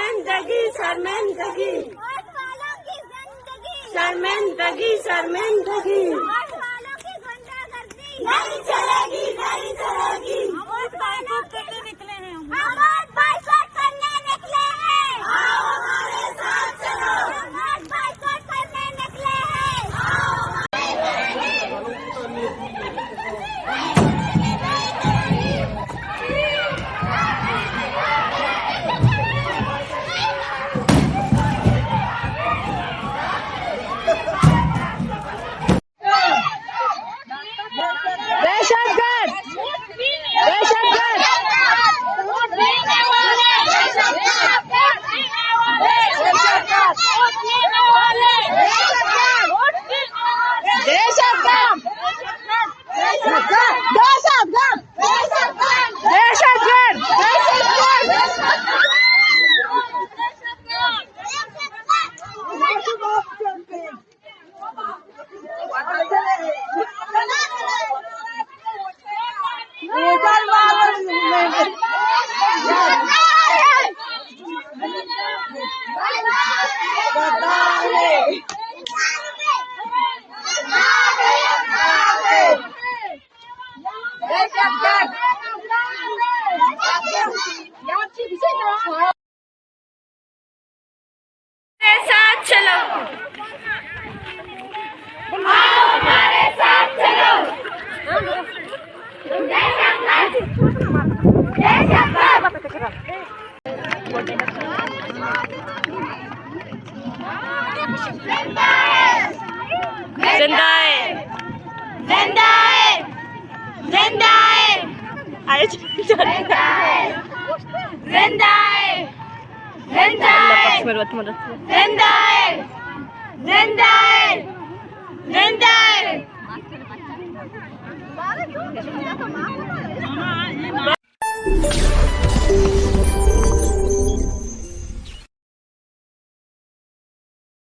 शर्मिंदगी शर्मिंदगी शर्मिंदगी शर्मिंदगी नहीं चलेगी नहीं चलेगी। वोट बाइकआउट करने निकले हैं हम वोट बाइकआउट करने निकले हैं। आओ हमारे साथ चलो वोट बाइकआउट करने निकले साथ चलो हमारे साथ चलो जिंदा है जिंदा है जिंदा है जिंदा है जिंदा है जिंदा है जिंदा है जिंदा है जिंदा है